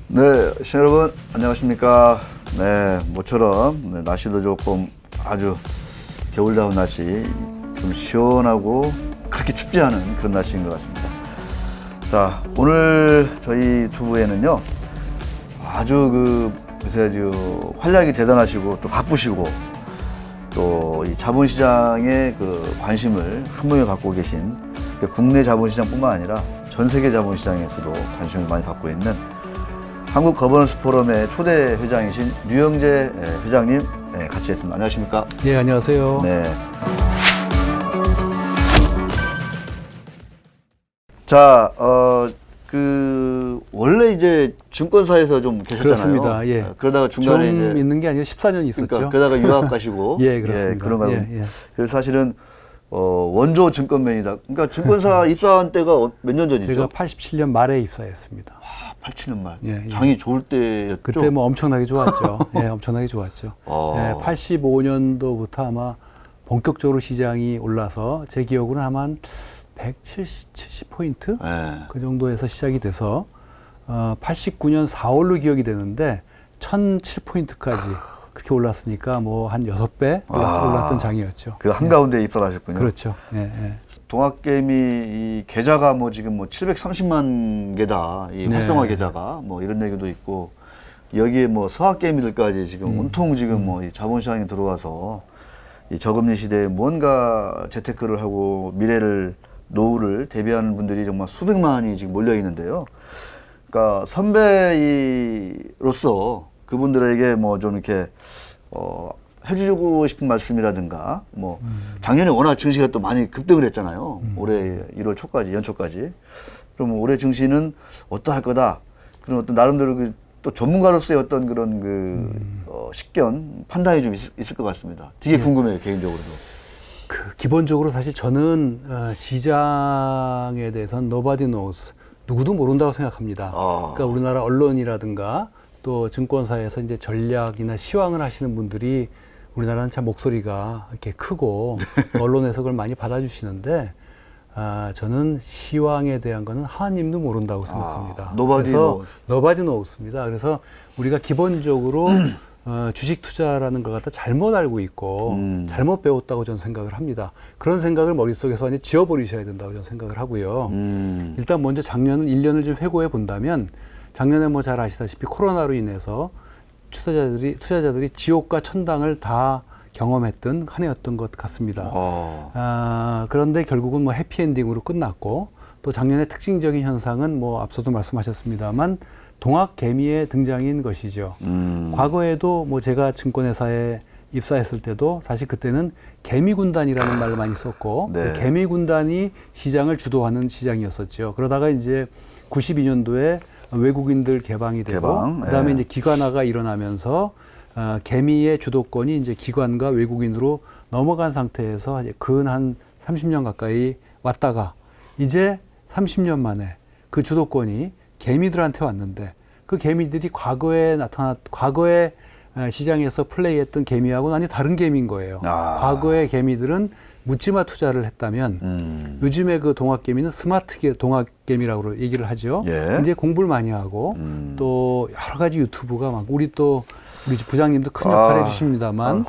네, 시청자 여러분 안녕하십니까. 네, 모처럼 날씨도 조금 아주 겨울다운 날씨, 좀 시원하고 그렇게 춥지 않은 그런 날씨인 것 같습니다. 자, 오늘 저희 두부에는요 아주 요새 아주 활약이 대단하시고 또 바쁘시고 또 이 자본시장에 관심을 한몸에 갖고 계신 국내 자본시장뿐만 아니라 전 세계 자본시장에서도 관심을 많이 받고 있는 한국 거버넌스 포럼의 초대 회장이신 류영재 회장님 같이 했습니다. 안녕하십니까? 예, 안녕하세요. 네. 자, 원래 이제 증권사에서 좀 계셨잖아요. 그렇습니다. 예. 그러다가 중간에 좀 이제 있는 게 아니라 14년 있었죠. 그러다가 유학 가시고 예, 그렇습니다. 예, 그런 거. 예, 예. 그래서 사실은 원조 증권맨이다. 그러니까 증권사 입사한 때가 몇 년 전이죠? 제가 87년 말에 입사했습니다. 87년 말. 예, 예. 장이 좋을 때였죠. 그때 뭐 엄청나게 좋았죠. 예, 엄청나게 좋았죠. 예, 85년도부터 아마 본격적으로 시장이 올라서 제 기억으로는 아마 한 170포인트? 예. 그 정도에서 시작이 돼서 89년 4월로 기억이 되는데 1007포인트까지 그렇게 올랐으니까 뭐 한 6배 올랐던 장이었죠. 그 한가운데 입사를 하셨군요. 그렇죠. 예, 예. 동학개미 이 계좌가 뭐 지금 뭐 730만 개다. 이 네. 활성화 계좌가 뭐 이런 얘기도 있고 여기에 뭐 서학개미들까지 지금 온통 지금 뭐 이 자본시장에 들어와서 이 저금리 시대에 무언가 재테크를 하고 노후를 대비하는 분들이 정말 수백만이 지금 몰려 있는데요. 그러니까 선배로서 그분들에게 뭐 좀 이렇게 해주고 싶은 말씀이라든가 뭐 작년에 워낙 증시가 또 많이 급등을 했잖아요. 올해 1월 초까지 연초까지 좀 올해 증시는 어떠할 거다. 그런 어떤 나름대로 또 전문가로서의 어떤 그런 식견 판단이 좀 있을 것 같습니다. 되게 궁금해요 개인적으로도. 기본적으로 사실 저는 시장에 대해서는 nobody knows, 누구도 모른다고 생각합니다. 그러니까 우리나라 언론이라든가 또 증권사에서 이제 전략이나 시황을 하시는 분들이 우리나라는 참 목소리가 이렇게 크고 언론에서 그걸 많이 받아주시는데 저는 시황에 대한 거는 하나님도 모른다고 생각합니다. 그래서 nobody knows입니다. 그래서 우리가 기본적으로 주식 투자라는 걸 갖다 잘못 알고 있고 잘못 배웠다고 저는 생각을 합니다. 그런 생각을 머릿속에서 완전히 지워버리셔야 된다고 저는 생각을 하고요. 일단 먼저 작년은 1년을 좀 회고해 본다면 작년에 뭐 잘 아시다시피 코로나로 인해서 투자자들이 지옥과 천당을 다 경험했던 한 해였던 것 같습니다. 그런데 결국은 뭐 해피엔딩으로 끝났고 또 작년에 특징적인 현상은 뭐 앞서도 말씀하셨습니다만 동학개미의 등장인 것이죠. 과거에도 뭐 제가 증권회사에 입사했을 때도 사실 그때는 개미군단이라는 말을 많이 썼고 네. 그 개미군단이 시장을 주도하는 시장이었었죠. 그러다가 이제 92년도에 외국인들 개방이 되고 그다음에 이제 기관화가 일어나면서 개미의 주도권이 이제 기관과 외국인으로 넘어간 상태에서 근 한 30년 가까이 왔다가 이제 30년 만에 그 주도권이 개미들한테 왔는데 그 개미들이 과거에 시장에서 플레이했던 개미하고는 완전히 다른 개미인 거예요. 과거의 개미들은 묻지마 투자를 했다면 요즘에 그 동학개미는 스마트 동학개미라고 얘기를 하죠. 예. 이제 공부를 많이 하고 또 여러 가지 유튜브가 많고 우리 부장님도 큰 역할을 해주십니다만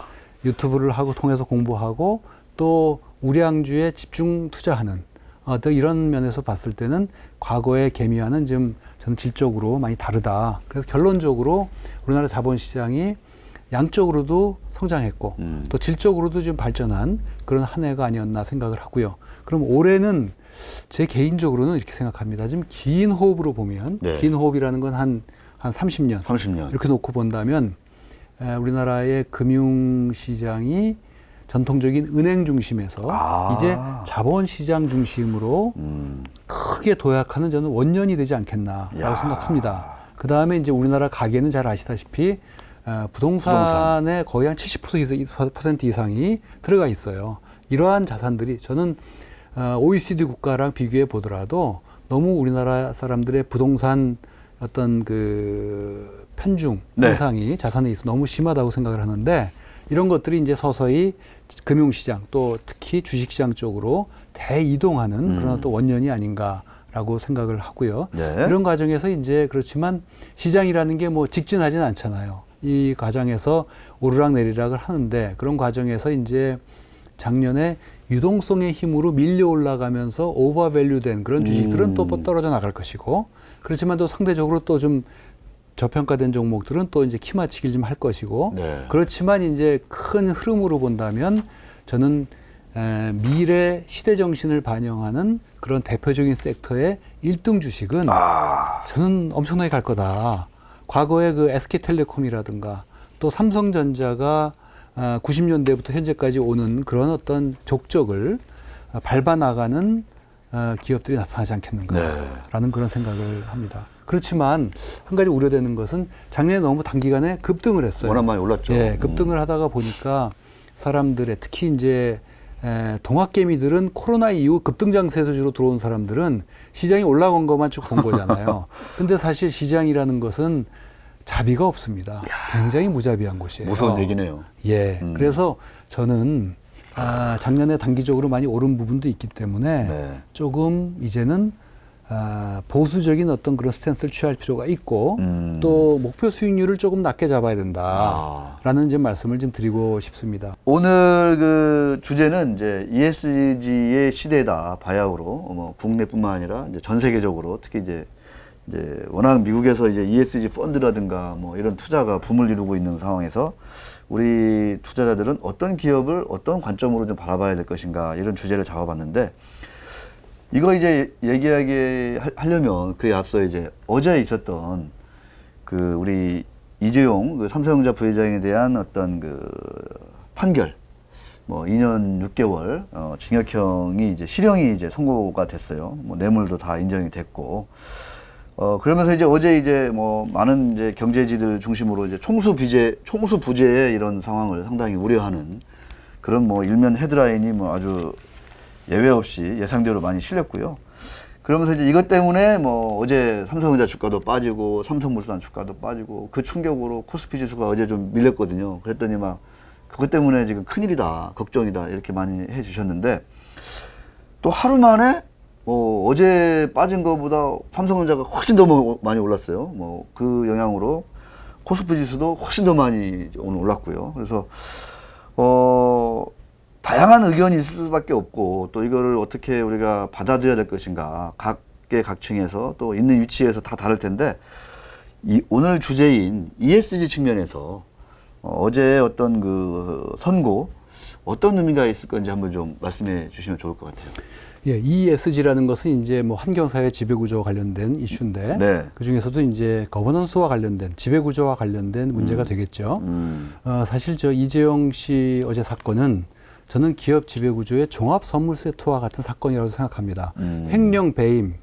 유튜브를 하고 통해서 공부하고 또 우량주에 집중 투자하는 또 이런 면에서 봤을 때는 과거의 개미와는 좀 저는 질적으로 많이 다르다. 그래서 결론적으로 우리나라 자본시장이 양적으로도 성장했고 또 질적으로도 좀 발전한 그런 한 해가 아니었나 생각을 하고요. 그럼 올해는 제 개인적으로는 이렇게 생각합니다. 좀 긴 호흡으로 보면 긴 호흡이라는 건 한 30년 이렇게 놓고 본다면 우리나라의 금융시장이 전통적인 은행 중심에서 이제 자본시장 중심으로 크게 도약하는 저는 원년이 되지 않겠나라고 생각합니다. 그 다음에 이제 우리나라 가계는 잘 아시다시피 부동산에 거의 한 70% 이상이 들어가 있어요. 이러한 자산들이 저는 OECD 국가랑 비교해 보더라도 너무 우리나라 사람들의 부동산 어떤 그 편중 현상이 자산에 있어 너무 심하다고 생각을 하는데 이런 것들이 이제 서서히 금융시장 또 특히 주식시장 쪽으로 대이동하는 그런 또 원년이 아닌가라고 라고 생각을 하고요. 네. 이런 과정에서 이제 그렇지만 시장이라는 게 뭐 직진하지는 않잖아요. 이 과정에서 오르락 내리락을 하는데 그런 과정에서 이제 작년에 유동성의 힘으로 밀려 올라가면서 오버밸류된 그런 주식들은 또 떨어져 나갈 것이고 그렇지만 또 상대적으로 또 좀 저평가된 종목들은 또 이제 키 맞추기를 좀 할 것이고 네. 그렇지만 이제 큰 흐름으로 본다면 저는 미래 시대 정신을 반영하는 그런 대표적인 섹터의 1등 주식은 저는 엄청나게 갈 거다. 과거에 그 SK텔레콤이라든가 또 삼성전자가 90년대부터 현재까지 오는 그런 어떤 족적을 밟아 나가는 기업들이 나타나지 않겠는가라는 그런 생각을 합니다. 그렇지만 한 가지 우려되는 것은 작년에 너무 단기간에 급등을 했어요. 워낙 많이 올랐죠. 예, 급등을 하다가 보니까 사람들의 특히 이제 동학개미들은 코로나 이후 급등장세로 들어온 사람들은 시장이 올라간 것만 쭉 본 거잖아요. 근데 사실 시장이라는 것은 자비가 없습니다. 굉장히 무자비한 곳이에요. 무서운 얘기네요. 예. 그래서 저는 작년에 단기적으로 많이 오른 부분도 있기 때문에 네. 조금 이제는 보수적인 어떤 그런 스탠스를 취할 필요가 있고 또 목표 수익률을 조금 낮게 잡아야 된다라는 이제 말씀을 좀 드리고 싶습니다. 오늘 그 주제는 이제 ESG의 시대다 바야흐로 뭐 국내뿐만 아니라 이제 전 세계적으로 특히 이제 워낙 미국에서 이제 ESG 펀드라든가 뭐 이런 투자가 붐을 이루고 있는 상황에서 우리 투자자들은 어떤 기업을 어떤 관점으로 좀 바라봐야 될 것인가 이런 주제를 잡아봤는데 이거 이제 얘기하게 하려면 그에 앞서 이제 어제 있었던 그 우리 이재용 그 삼성전자 부회장에 대한 어떤 그 판결 뭐 2년 6개월 징역형이 이제 실형이 이제 선고가 됐어요. 뭐 뇌물도 다 인정이 됐고 그러면서 이제 어제 이제 뭐 많은 이제 경제지들 중심으로 이제 총수 부재의 이런 상황을 상당히 우려하는 그런 뭐 일면 헤드라인이 뭐 아주 예외 없이 예상대로 많이 실렸고요. 그러면서 이제 이것 때문에 뭐 어제 삼성전자 주가도 빠지고 삼성물산 주가도 빠지고 그 충격으로 코스피 지수가 어제 좀 밀렸거든요. 그랬더니 막 그것 때문에 지금 큰일이다, 걱정이다 이렇게 많이 해주셨는데 또 하루 만에 뭐 어제 빠진 것보다 삼성전자가 훨씬 더 많이 올랐어요. 뭐 그 영향으로 코스피 지수도 훨씬 더 많이 오늘 올랐고요. 그래서 다양한 의견이 있을 수밖에 없고 또 이거를 어떻게 우리가 받아들여야 될 것인가 각계 각층에서 또 있는 위치에서 다 다를 텐데 오늘 주제인 ESG 측면에서 어제 어떤 그 선고 어떤 의미가 있을 건지 한번 좀 말씀해 주시면 좋을 것 같아요. 예, ESG라는 것은 이제 뭐 환경사회 지배구조와 관련된 이슈인데 네. 그 중에서도 이제 거버넌스와 관련된 지배구조와 관련된 문제가 되겠죠. 사실 저 이재용 씨 어제 사건은 저는 기업 지배구조의 종합 선물 세트와 같은 사건이라고 생각합니다. 횡령 배임,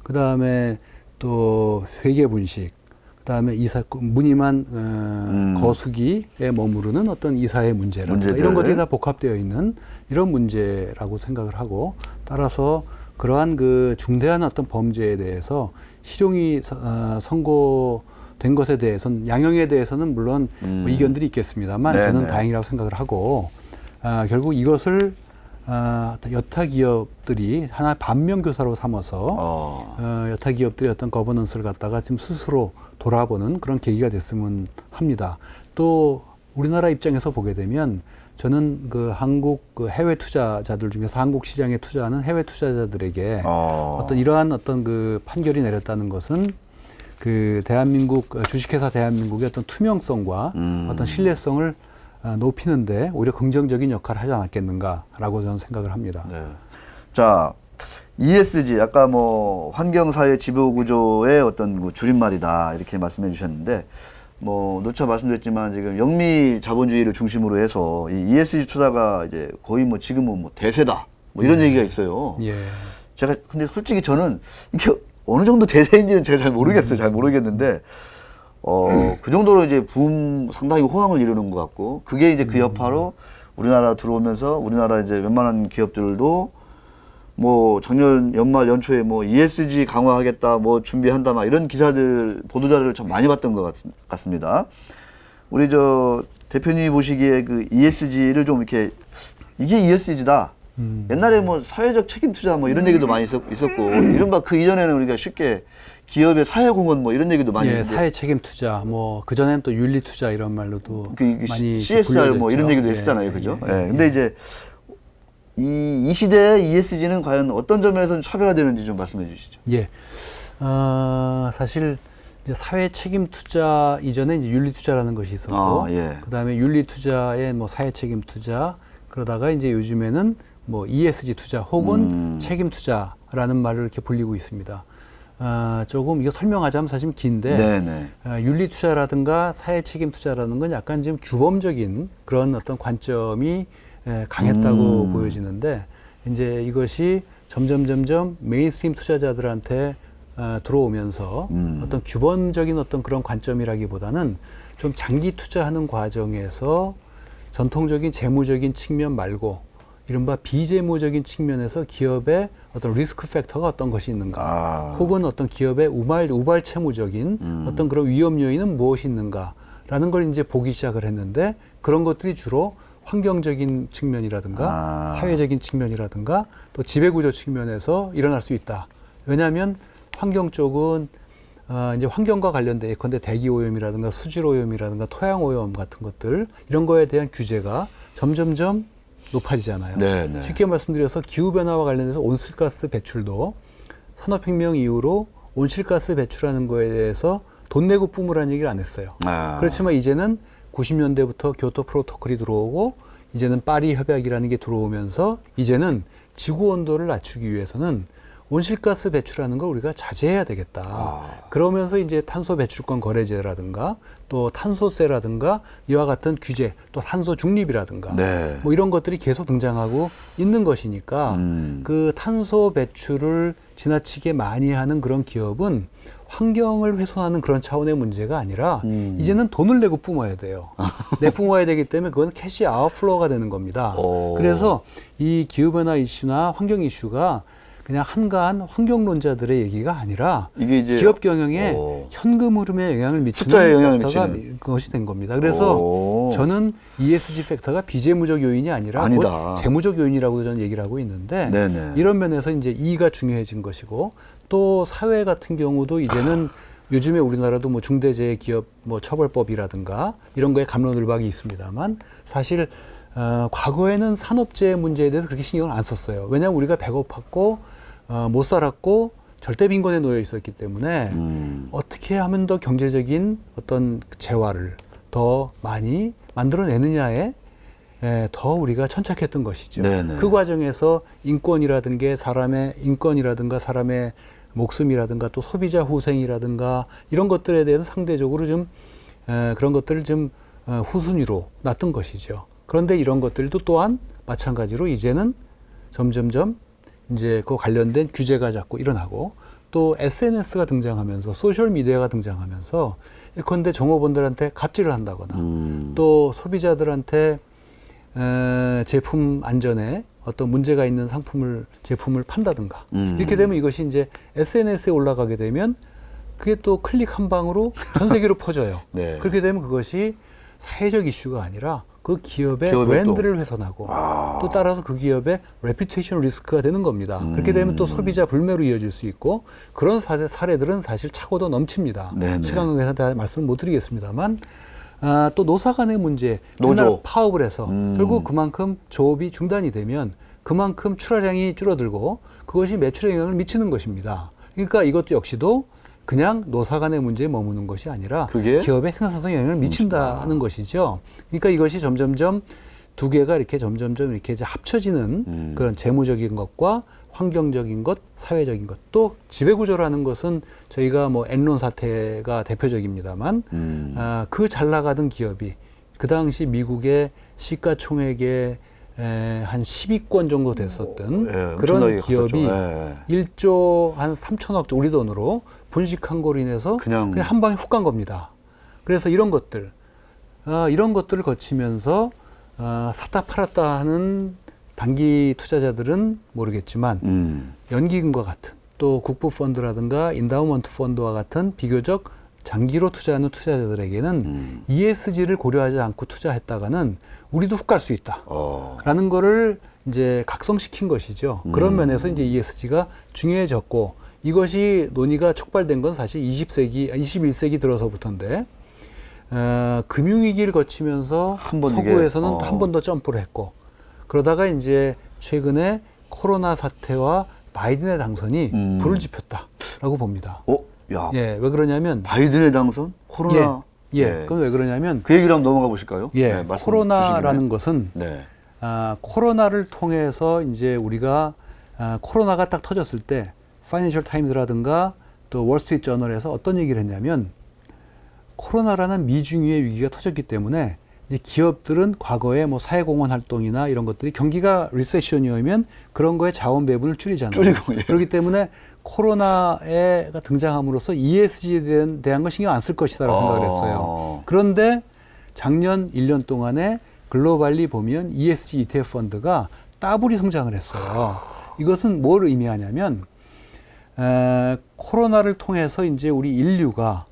그 다음에 또 회계 분식, 그 다음에 무늬만 거수기에 머무르는 어떤 이사의 문제라든가 이런 것들이 다 복합되어 있는 이런 문제라고 생각을 하고 따라서 그러한 그 중대한 어떤 범죄에 대해서 실형이 선고된 것에 대해서는 양형에 대해서는 물론 뭐 이견들이 있겠습니다만 저는 다행이라고 생각을 하고 결국 이것을 여타 기업들이 하나의 반면교사로 삼아서 여타 기업들의 어떤 거버넌스를 갖다가 지금 스스로 돌아보는 그런 계기가 됐으면 합니다. 또 우리나라 입장에서 보게 되면 저는 그 한국 그 해외 투자자들 중에서 한국 시장에 투자하는 해외 투자자들에게 어떤 이러한 어떤 그 판결이 내렸다는 것은 그 대한민국 주식회사 대한민국의 어떤 투명성과 어떤 신뢰성을 높이는데 오히려 긍정적인 역할을 하지 않았겠는가라고 저는 생각을 합니다. 네. 자, ESG 아까 뭐 환경사회 지배구조의 어떤 그 줄임말이다 이렇게 말씀해 주셨는데 뭐 누차 말씀드렸지만 지금 영미 자본주의를 중심으로 해서 이 ESG 투자가 이제 거의 뭐 지금은 뭐 대세다 뭐 이런 얘기가 있어요. 예. 제가 근데 솔직히 저는 이게 어느 정도 대세인지는 제가 잘 모르겠어요. 잘 모르겠는데 그 정도로 이제 상당히 호황을 이루는 것 같고 그게 이제 그 여파로 우리나라 들어오면서 우리나라 이제 웬만한 기업들도 뭐 작년 연말 연초에 뭐 ESG 강화하겠다 뭐 준비한다 막 이런 기사들 보도자료를 참 많이 봤던 것 같습니다. 우리 저 대표님 보시기에 그 ESG를 좀 이렇게 이게 ESG다 옛날에 뭐 사회적 책임 투자 뭐 이런 얘기도 많이 있었고 이른바 그 이전에는 우리가 쉽게 기업의 사회공헌 뭐 이런 얘기도 많이 예, 했는데 사회 책임 투자, 뭐 그전엔 또 윤리 투자 이런 말로도 많이 CSR 뭐 이런 얘기도 예, 했잖아요, 그죠? 예, 예. 근데 이제 이 시대의 ESG는 과연 어떤 점에서 차별화되는지 좀 말씀해 주시죠. 예, 사실 이제 사회 책임 투자 이전에 이제 윤리 투자라는 것이 있었고, 예. 그다음에 윤리 투자에 뭐 사회 책임 투자, 그러다가 이제 요즘에는 뭐 ESG 투자 혹은 책임 투자라는 말을 이렇게 불리고 있습니다. 조금 이거 설명하자면 사실 긴데 네네. 윤리 투자라든가 사회 책임 투자라는 건 약간 지금 규범적인 그런 어떤 관점이 강했다고 보여지는데 이제 이것이 점점 메인스트림 투자자들한테 들어오면서 어떤 규범적인 어떤 그런 관점이라기보다는 좀 장기 투자하는 과정에서 전통적인 재무적인 측면 말고 이른바 비재무적인 측면에서 기업의 어떤 리스크 팩터가 어떤 것이 있는가, 혹은 어떤 기업의 우발 채무적인 어떤 그런 위험 요인은 무엇이 있는가라는 걸 이제 보기 시작을 했는데 그런 것들이 주로 환경적인 측면이라든가 사회적인 측면이라든가 또 지배구조 측면에서 일어날 수 있다. 왜냐하면 환경 쪽은 이제 환경과 관련된 예컨대 대기 오염이라든가 수질 오염이라든가 토양 오염 같은 것들 이런 거에 대한 규제가 점점점 높아지잖아요. 네네. 쉽게 말씀드려서 기후변화와 관련해서 온실가스 배출도 산업혁명 이후로 온실가스 배출하는 거에 대해서 돈 내고 뿜으라는 얘기를 안 했어요. 그렇지만 이제는 90년대부터 교토 프로토콜이 들어오고 이제는 파리 협약이라는 게 들어오면서 이제는 지구 온도를 낮추기 위해서는 온실가스 배출하는 걸 우리가 자제해야 되겠다. 그러면서 이제 탄소 배출권 거래제라든가 또 탄소세라든가 이와 같은 규제, 또 탄소 중립이라든가 네. 뭐 이런 것들이 계속 등장하고 있는 것이니까 그 탄소 배출을 지나치게 많이 하는 그런 기업은 환경을 훼손하는 그런 차원의 문제가 아니라 이제는 돈을 내고 뿜어야 돼요. 내뿜어야 되기 때문에 그건 캐시 아웃플로우가 되는 겁니다. 그래서 이 기후변화 이슈나 환경 이슈가 그냥 한가한 환경론자들의 얘기가 아니라 이게 이제 기업 경영에 현금 흐름에 영향을 미치는 숫자에 영향을 팩터가 미치는 것이 된 겁니다. 그래서 저는 ESG 팩터가 비재무적 요인이 아니라 곧 재무적 요인이라고 저는 얘기를 하고 있는데 네네. 이런 면에서 이제 이가 중요해진 것이고 또 사회 같은 경우도 이제는 요즘에 우리나라도 뭐 중대재해기업 뭐 처벌법이라든가 이런 거에 갑론을박이 있습니다만 사실 과거에는 산업재해 문제에 대해서 그렇게 신경을 안 썼어요. 왜냐하면 우리가 배고팠고 못 살았고 절대 빈곤에 놓여 있었기 때문에 어떻게 하면 더 경제적인 어떤 재화를 더 많이 만들어내느냐에 더 우리가 천착했던 것이죠. 네네. 그 과정에서 인권이라든가 사람의 인권이라든가 사람의 목숨이라든가 또 소비자 후생이라든가 이런 것들에 대해서 상대적으로 좀 그런 것들을 좀 후순위로 놨던 것이죠. 그런데 이런 것들도 또한 마찬가지로 이제는 점점점 이제 그 관련된 규제가 자꾸 일어나고 또 SNS가 등장하면서 소셜 미디어가 등장하면서 예컨대 종업원들한테 갑질을 한다거나 또 소비자들한테 제품 안전에 어떤 문제가 있는 제품을 판다든가 이렇게 되면 이것이 이제 SNS에 올라가게 되면 그게 또 클릭 한 방으로 전 세계로 퍼져요. 네. 그렇게 되면 그것이 사회적 이슈가 아니라 그 기업의 브랜드를 훼손하고 또 따라서 그 기업의 레퓨테이션 리스크가 되는 겁니다. 그렇게 되면 또 소비자 불매로 이어질 수 있고 그런 사례들은 사실 차고도 넘칩니다. 네네. 시간 관계상 다 말씀을 못 드리겠습니다만 또 노사 간의 문제, 노조. 맨날 파업을 해서 결국 그만큼 조업이 중단이 되면 그만큼 출하량이 줄어들고 그것이 매출에 영향을 미치는 것입니다. 그러니까 이것도 역시도 그냥 노사 간의 문제에 머무는 것이 아니라 그게? 기업의 생산성에 영향을 미친다는 것이죠. 그러니까 이것이 점점점 두 개가 이렇게 점점점 이렇게 이제 합쳐지는 그런 재무적인 것과 환경적인 것, 사회적인 것, 또 지배구조라는 것은 저희가 뭐 엔론 사태가 대표적입니다만 그 잘 나가던 기업이 그 당시 미국의 시가총액의 한 10위권 정도 됐었던 그런 기업이 1조 한 3천억 우리 돈으로 분식한 거로 인해서 그냥 한 방에 훅 간 겁니다. 그래서 이런 것들을 거치면서 샀다 팔았다 하는 단기 투자자들은 모르겠지만 연기금과 같은 또 국부펀드라든가 인다우먼트 펀드와 같은 비교적 장기로 투자하는 투자자들에게는 ESG를 고려하지 않고 투자했다가는 우리도 훅 갈 수 있다 라는 거를 이제 각성시킨 것이죠. 그런 면에서 이제 ESG가 중요해졌고 이것이 논의가 촉발된 건 사실 21세기 들어서부터인데 금융위기를 거치면서 서구에서는 한 번 더 점프를 했고 그러다가 이제 최근에 코로나 사태와 바이든의 당선이 불을 지폈다라고 봅니다. 야. 예, 왜 그러냐면 바이든의 당선? 코로나? 그건 왜 그러냐면 그 얘기를 한번 넘어가 보실까요? 예, 네, 코로나라는 것은 네. 코로나를 통해서 이제 우리가 코로나가 딱 터졌을 때 파이낸셜 타임즈라든가 또 월스트리트 저널에서 어떤 얘기를 했냐면 코로나라는 미중유의 위기가 터졌기 때문에 이제 기업들은 과거에 뭐 사회공헌 활동이나 이런 것들이 경기가 리세션이면 그런 거에 자원 배분을 줄이잖아요. 그렇기 때문에 코로나가 등장함으로써 ESG에 대한 거 신경 안 쓸 것이다라고 생각을 했어요. 그런데 작년 1년 동안에 글로벌리 보면 ESG ETF 펀드가 따블이 성장을 했어요. 이것은 뭘 의미하냐면 코로나를 통해서 이제 우리 인류가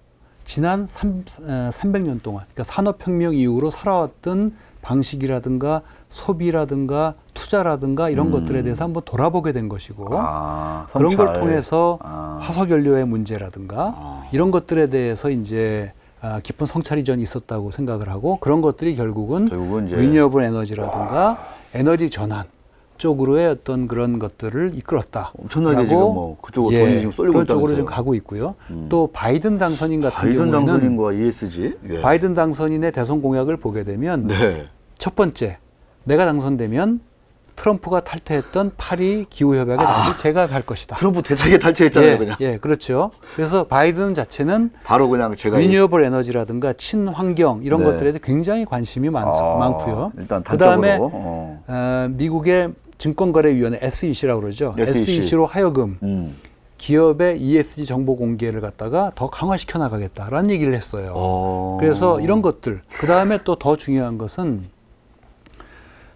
지난 300년 동안, 그러니까 산업혁명 이후로 살아왔던 방식이라든가 소비라든가 투자라든가 이런 것들에 대해서 한번 돌아보게 된 것이고 그런 걸 통해서 화석연료의 문제라든가 이런 것들에 대해서 이제 깊은 성찰이 전 있었다고 생각을 하고 그런 것들이 결국은 리뉴어블 에너지라든가 에너지 전환 쪽으로의 어떤 그런 것들을 이끌었다. 엄청나게 지금 뭐 그쪽으로 돈이 지금 쏠리고 그런 쪽으로 지금 가고 있고요. 또 바이든 당선인 같은 바이든 경우에는 당선인과 ESG 바이든 당선인의 대선 공약을 보게 되면 첫 번째 내가 당선되면 트럼프가 탈퇴했던 파리 기후협약에 다시 제가할 것이다. 트럼프 대차게 탈퇴했잖아요, 그냥. 예, 그렇죠. 그래서 바이든 자체는 바로 그냥 제가 리뉴어블 에너지라든가 친환경 이런 것들에 굉장히 관심이 많고요. 일단 단적으로. 그다음에 미국의 증권거래위원회 SEC라고 그러죠. SEC로 하여금 기업의 ESG 정보 공개를 갖다가 더 강화시켜 나가겠다라는 얘기를 했어요. 그래서 이런 것들. 그다음에 또 더 중요한 것은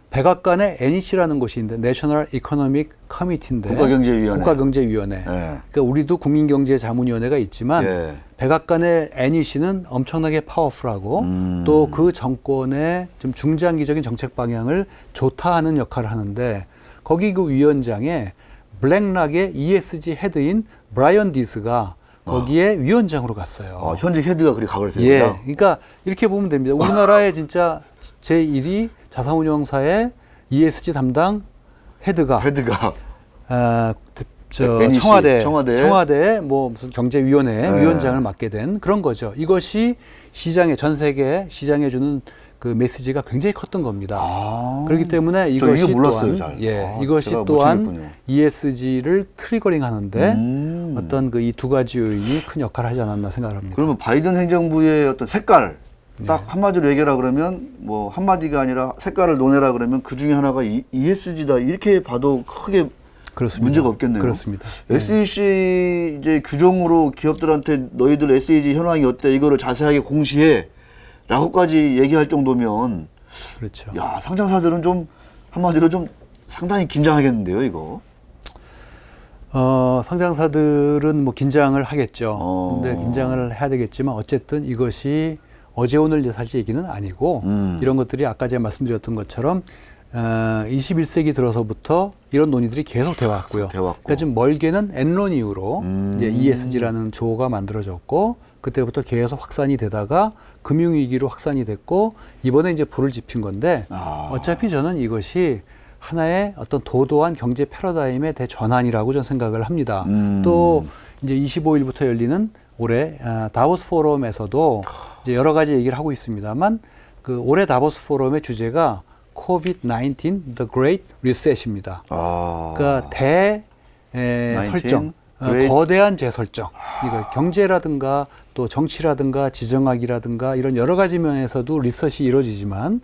백악관에 NEC라는 곳이 있는데 내셔널 이코노믹 커미티인데 국가경제위원회. 그러니까 우리도 국민경제자문위원회가 있지만 백악관의 NEC는 엄청나게 파워풀하고 또 그 정권의 좀 중장기적인 정책 방향을 좋다하는 역할을 하는데 거기 그 위원장에 블랙락의 ESG 헤드인 브라이언 디스가 거기에 위원장으로 갔어요. 현직 헤드가 그렇게 가버렸어요. 그러니까 이렇게 보면 됩니다. 우리나라의 진짜 제1위 자산운용사의 ESG 담당 헤드가 NEC, 청와대 뭐 무슨 경제위원회 위원장을 맡게 된 그런 거죠. 이것이 전 세계 시장에 주는 그 메시지가 굉장히 컸던 겁니다. 그렇기 때문에 이것이 또한 이것이 또한 ESG를 트리거링 하는데 어떤 그 이 두 가지 요인이 큰 역할을 하지 않았나 생각을 합니다. 그러면 바이든 행정부의 어떤 색깔 딱 한마디로 얘기하라 그러면 뭐 한마디가 아니라 색깔을 논해라 그러면 그 중에 하나가 ESG다 이렇게 봐도 크게 문제가 없겠네요. 그렇습니다. SEC 이제 규정으로 기업들한테 너희들 SEG 현황이 어때 이거를 자세하게 공시해 라고까지 얘기할 정도면 그렇죠. 야, 상장사들은 좀 한마디로 좀 상당히 긴장하겠는데요, 이거. 상장사들은 뭐 긴장을 하겠죠. 근데 긴장을 해야 되겠지만 어쨌든 이것이 어제 오늘 사실 얘기는 아니고 이런 것들이 아까 제가 말씀드렸던 것처럼 21세기 들어서부터 이런 논의들이 계속 돼 왔고요. 그러니까 좀 멀게는 엔론 이후로 이제 ESG라는 조어가 만들어졌고 그때부터 계속 확산이 되다가 금융위기로 확산이 됐고 이번에 이제 불을 지핀 건데 어차피 저는 이것이 하나의 어떤 도도한 경제 패러다임의 대전환이라고 저는 생각을 합니다. 또 이제 25일부터 열리는 올해 다보스 포럼에서도 이제 여러 가지 얘기를 하고 있습니다만 그 올해 다보스 포럼의 주제가 COVID-19 The Great Reset입니다. 그러니까 대설정, 거대한 재설정. 그러니까 경제라든가 또 정치라든가 지정학이라든가 이런 여러 가지 면에서도 리셋이 이루어지지만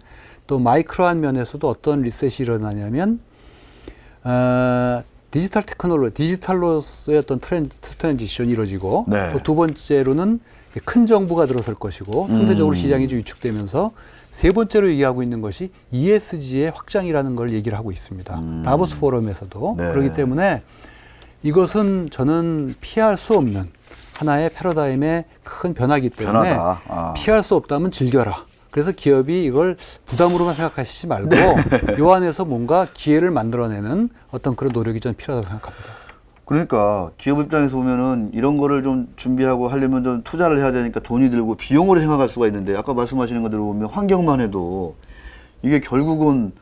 또 마이크로한 면에서도 어떤 리셋이 일어나냐면 디지털 테크놀로지, 디지털로서의 어떤 트랜지션이 이루어지고 또 두 번째로는 큰 정부가 들어설 것이고 상대적으로 시장이 좀 위축되면서 세 번째로 얘기하고 있는 것이 ESG의 확장이라는 걸 얘기를 하고 있습니다. 다보스 포럼에서도. 그렇기 때문에 이것은 저는 피할 수 없는 하나의 패러다임의 큰 변화이기 때문에 피할 수 없다면 즐겨라. 그래서 기업이 이걸 부담으로만 생각하시지 말고 요 안에서 뭔가 기회를 만들어내는 어떤 그런 노력이 좀 필요하다고 생각합니다. 그러니까 기업 입장에서 보면은 이런 거를 좀 준비하고 하려면 좀 투자를 해야 되니까 돈이 들고 비용으로 생각할 수가 있는데 아까 말씀하시는 거 들어보면 환경만 해도 이게 결국은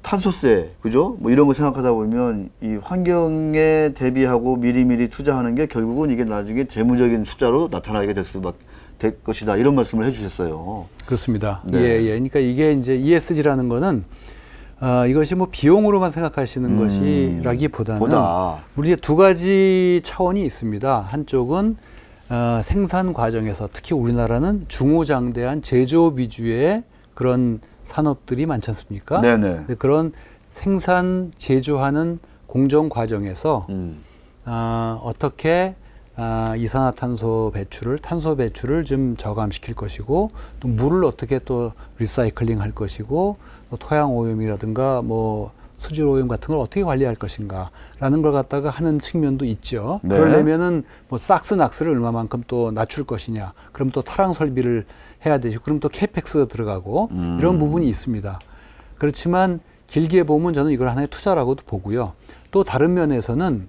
탄소세, 그죠? 뭐 이런 거 생각하다 보면 이 환경에 대비하고 미리미리 투자하는 게 결국은 이게 나중에 재무적인 숫자로 나타나게 될 것이다. 이런 말씀을 해주셨어요. 그렇습니다. 네. 예. 그러니까 이게 이제 ESG라는 거는 이것이 뭐 비용으로만 생각하시는 것이라기보다는 우리 이제 두 가지 차원이 있습니다. 한쪽은 생산 과정에서 특히 우리나라는 중후장대한 제조업 위주의 그런 산업들이 많지 않습니까? 네네. 그런 생산 제조하는 공정 과정에서 어떻게 이산화탄소 배출을 탄소 배출을 좀 저감시킬 것이고 또 물을 어떻게 또 리사이클링 할 것이고 또 토양 오염이라든가 뭐 수질 오염 같은 걸 어떻게 관리할 것인가라는 걸 갖다가 하는 측면도 있죠. 네. 그러려면은 뭐 싹스 낙스를 얼마만큼 또 낮출 것이냐. 그럼 또 타랑 설비를 해야 되죠. 그럼 또 캐펙스가 들어가고 이런 부분이 있습니다. 그렇지만 길게 보면 저는 이걸 하나의 투자라고도 보고요. 또 다른 면에서는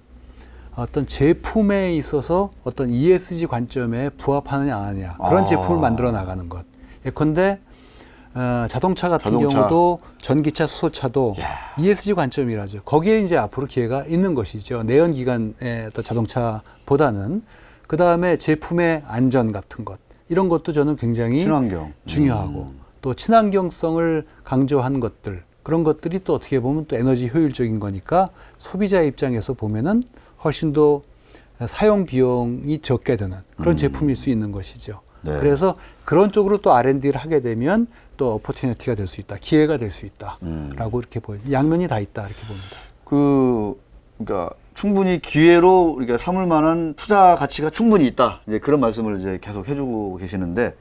어떤 제품에 있어서 어떤 ESG 관점에 부합하느냐 안 하느냐 그런 제품을 만들어 나가는 것. 예컨대 자동차 같은 경우도 전기차, 수소차도 ESG 관점이라죠. 거기에 이제 앞으로 기회가 있는 것이죠. 내연기관의 어떤 자동차보다는 그 다음에 제품의 안전 같은 것 이런 것도 저는 굉장히 친환경 중요하고 또 친환경성을 강조한 것들 그런 것들이 또 어떻게 보면 또 에너지 효율적인 거니까 소비자 입장에서 보면은 훨씬 더 사용 비용이 적게 드는 그런 제품일 수 있는 것이죠. 네. 그래서 그런 쪽으로 또 R&D를 하게 되면 또 어퍼튜니티가 될 수 있다, 기회가 될 수 있다라고 이렇게 보여요. 양면이 다 있다 이렇게 봅니다. 그러니까 충분히 기회로 우리가 삼을 만한 투자 가치가 충분히 있다. 이제 그런 말씀을 이제 계속 해주고 계시는데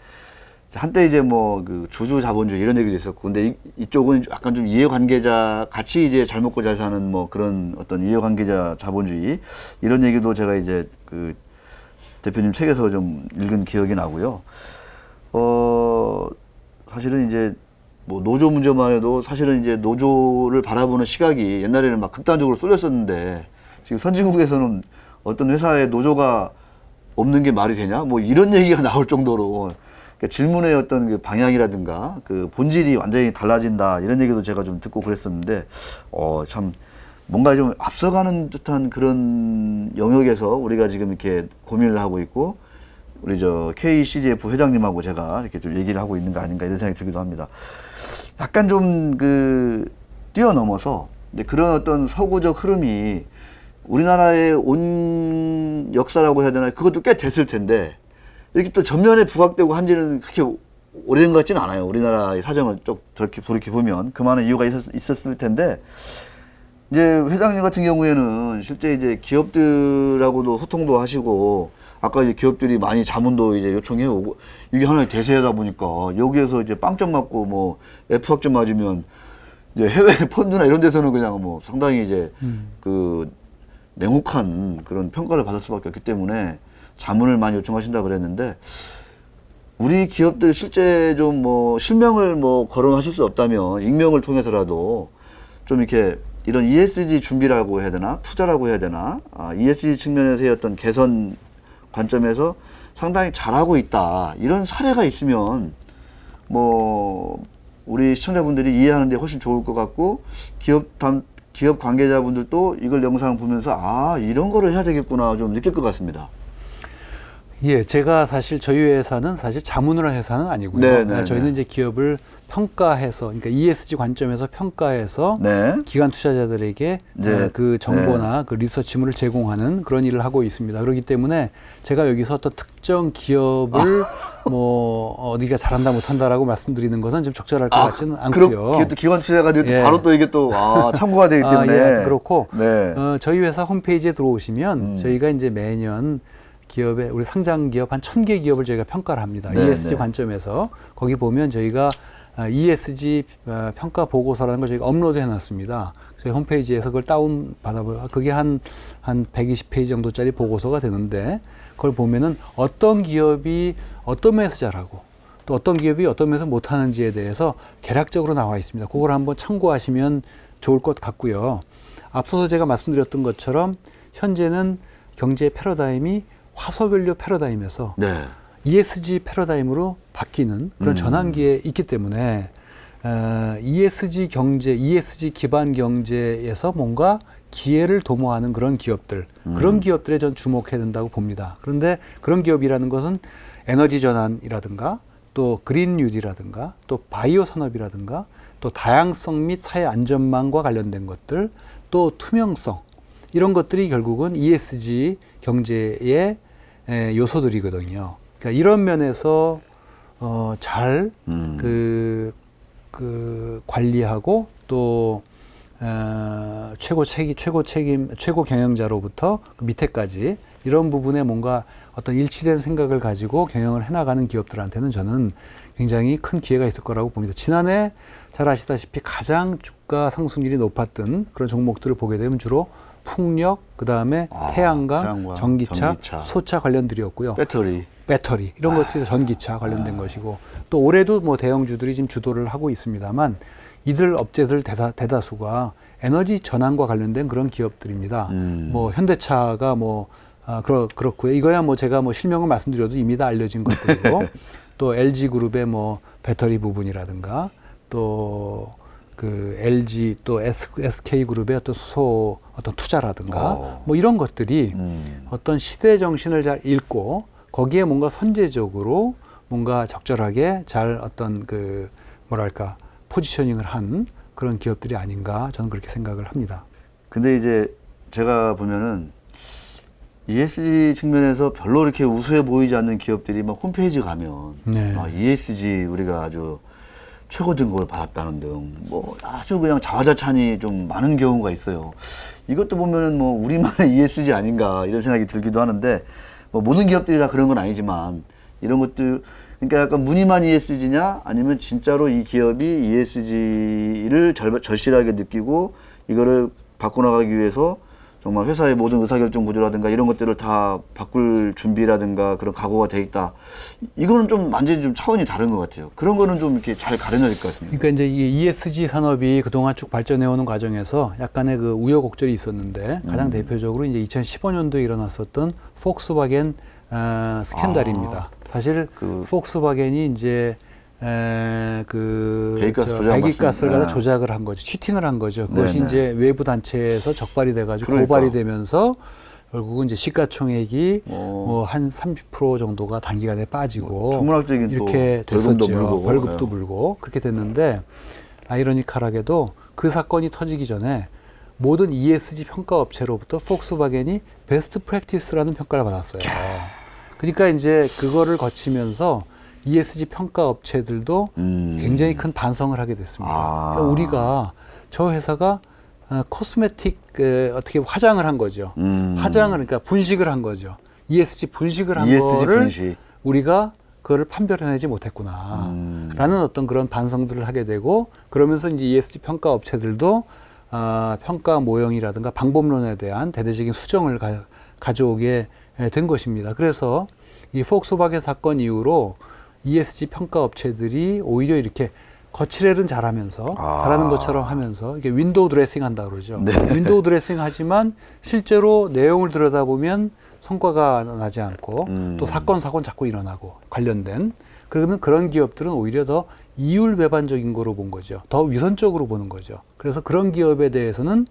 한때 이제 뭐 그 주주 자본주의 이런 얘기도 있었고, 근데 이쪽은 약간 좀 이해관계자 같이 이제 잘 먹고 잘 사는 뭐 그런 어떤 이해관계자 자본주의 이런 얘기도 제가 이제 그 대표님 책에서 좀 읽은 기억이 나고요. 사실은 이제 뭐 노조 문제만 해도 사실은 이제 노조를 바라보는 시각이 옛날에는 막 극단적으로 쏠렸었는데 지금 선진국에서는 어떤 회사에 노조가 없는 게 말이 되냐? 뭐 이런 얘기가 나올 정도로 그러니까 질문의 어떤 그 방향이라든가 그 본질이 완전히 달라진다 이런 얘기도 제가 좀 듣고 그랬었는데 참 뭔가 좀 앞서가는 듯한 그런 영역에서 우리가 지금 이렇게 고민을 하고 있고 우리 저 KCGF 회장님하고 제가 이렇게 좀 얘기를 하고 있는 거 아닌가 이런 생각이 들기도 합니다. 약간 좀 그 뛰어넘어서 그런 어떤 서구적 흐름이 우리나라의 온 역사라고 해야 되나 그것도 꽤 됐을 텐데 이렇게 또 전면에 부각되고 한지는 그렇게 오래된 것 같지는 않아요. 우리나라의 사정을 좀 돌이켜 보면 그만한 이유가 있었을 텐데 이제 회장님 같은 경우에는 실제 이제 기업들하고도 소통도 하시고 아까 이제 기업들이 많이 자문도 이제 요청해 오고 이게 하나의 대세다 보니까 여기에서 이제 빵점 맞고 뭐 F학점 맞으면 이제 해외 펀드나 이런 데서는 그냥 뭐 상당히 이제 그 냉혹한 그런 평가를 받을 수밖에 없기 때문에 자문을 많이 요청하신다 그랬는데 우리 기업들 실제 좀 뭐 실명을 뭐 거론하실 수 없다면 익명을 통해서라도 좀 이렇게 이런 ESG 준비라고 해야 되나 투자라고 해야 되나 ESG 측면에서의 어떤 개선 관점에서 상당히 잘하고 있다 이런 사례가 있으면 뭐 우리 시청자분들이 이해하는 데 훨씬 좋을 것 같고 기업 관계자분들도 이걸 영상을 보면서 이런 거를 해야 되겠구나 좀 느낄 것 같습니다. 예, 제가 사실 저희 회사는 사실 자문을 한 회사는 아니고요. 네, 저희는 이제 기업을 평가해서, 그러니까 ESG 관점에서 평가해서 기관 투자자들에게 그 정보나 그 리서치물을 제공하는 그런 일을 하고 있습니다. 그렇기 때문에 제가 여기서 어떤 특정 기업을 뭐 어디가 잘한다 못한다라고 말씀드리는 것은 좀 적절할 것 같지는 않고요. 그게 또 기관 투자가 되면 바로 또 이게 또 참고가 되기 때문에 그렇고 저희 회사 홈페이지에 들어오시면 저희가 이제 매년 기업에 우리 상장 기업 한 1000개 기업을 저희가 평가를 합니다. ESG 관점에서 거기 보면 저희가 ESG 평가 보고서라는 걸 저희가 업로드 해놨습니다. 저희 홈페이지에서 그걸 다운 받아보면 그게 한 120페이지 정도짜리 보고서가 되는데 그걸 보면은 어떤 기업이 어떤 면에서 잘하고 또 어떤 기업이 어떤 면에서 못하는지에 대해서 대략적으로 나와 있습니다. 그걸 한번 참고하시면 좋을 것 같고요. 앞서서 제가 말씀드렸던 것처럼 현재는 경제 패러다임이 화석연료 패러다임에서 네. ESG 패러다임으로 바뀌는 그런 전환기에 있기 때문에 ESG 경제, ESG 기반 경제에서 뭔가 기회를 도모하는 그런 기업들, 그런 기업들에 전 주목해야 된다고 봅니다. 그런데 그런 기업이라는 것은 에너지 전환이라든가 또 그린 뉴딜이라든가 또 바이오 산업이라든가 또 다양성 및 사회 안전망과 관련된 것들, 또 투명성, 이런 것들이 결국은 ESG 경제의 요소들이거든요. 그러니까 이런 면에서 잘 관리하고 또 최고 경영자로부터 그 밑에까지 이런 부분에 뭔가 어떤 일치된 생각을 가지고 경영을 해나가는 기업들한테는 저는 굉장히 큰 기회가 있을 거라고 봅니다. 지난해 잘 아시다시피 가장 주가 상승률이 높았던 그런 종목들을 보게 되면 주로 풍력, 그 다음에 태양광, 전기차, 소차 관련들이었고요. 배터리 이런 것들이 전기차 관련된 것이고, 또 올해도 뭐 대형주들이 지금 주도를 하고 있습니다만 이들 업체들 대다수가 에너지 전환과 관련된 그런 기업들입니다. 뭐 현대차가 그렇고요. 이거야 뭐 제가 뭐 실명을 말씀드려도 이미 다 알려진 것들이고 또 LG 그룹의 뭐 배터리 부분이라든가 또 그 LG 또 SK 그룹의 어떤 수소 어떤 투자라든가 뭐 이런 것들이 어떤 시대 정신을 잘 읽고 거기에 뭔가 선제적으로 뭔가 적절하게 잘 어떤 그 뭐랄까 포지셔닝을 한 그런 기업들이 아닌가 저는 그렇게 생각을 합니다. 근데 이제 제가 보면은 ESG 측면에서 별로 이렇게 우수해 보이지 않는 기업들이 막 홈페이지 가면 ESG 우리가 아주 최고 등급을 받았다는 등 뭐 아주 그냥 자화자찬이 좀 많은 경우가 있어요. 이것도 보면은 뭐 우리만의 ESG 아닌가 이런 생각이 들기도 하는데, 뭐 모든 기업들이 다 그런 건 아니지만 이런 것도 그러니까 약간 무늬만 ESG냐 아니면 진짜로 이 기업이 ESG를 절실하게 느끼고 이거를 바꿔나가기 위해서 정말 회사의 모든 의사결정 구조라든가 이런 것들을 다 바꿀 준비라든가 그런 각오가 돼 있다. 이거는 좀 완전히 좀 차원이 다른 것 같아요. 그런 거는 좀 이렇게 잘 가려져야 될 것 같습니다. 그러니까 이제 이 ESG 산업이 그동안 쭉 발전해오는 과정에서 약간의 그 우여곡절이 있었는데 가장 대표적으로 이제 2015년도에 일어났었던 폭스바겐 스캔들입니다. 사실 폭스바겐이 이제 배기가스를 갖다 조작을 한 거죠. 치팅을 한 거죠. 그것이 이제 외부 단체에서 적발이 돼가지고 고발이 되면서 결국은 이제 시가총액이 뭐 한 30% 정도가 단기간에 빠지고 천문학적인 이렇게 또 됐었죠. 벌금도 물고 그렇게 됐는데 아이러니컬하게도 그 사건이 터지기 전에 모든 ESG 평가 업체로부터 폭스바겐이 베스트 프랙티스라는 평가를 받았어요. 그러니까 이제 그거를 거치면서 ESG 평가 업체들도 굉장히 큰 반성을 하게 됐습니다. 그러니까 우리가 저 회사가 코스메틱 어떻게 화장을 한 거죠. 화장을 그러니까 분식을 한 거죠. ESG 분식을 한 거를 우리가 그거를 판별해내지 못했구나. 라는 어떤 그런 반성들을 하게 되고, 그러면서 이제 ESG 평가 업체들도 평가 모형이라든가 방법론에 대한 대대적인 수정을 가져오게 된 것입니다. 그래서 이 폭스바겐 사건 이후로 ESG 평가 업체들이 오히려 이렇게 거칠애는 잘하면서 잘하는 것처럼 하면서 이게 윈도우 드레싱 한다 그러죠. 윈도우 드레싱 하지만 실제로 내용을 들여다보면 성과가 나지 않고 또 사건 자꾸 일어나고 관련된, 그러면 그런 기업들은 오히려 더 이율배반적인 거로 본 거죠. 더 위선적으로 보는 거죠. 그래서 그런 기업에 대해서는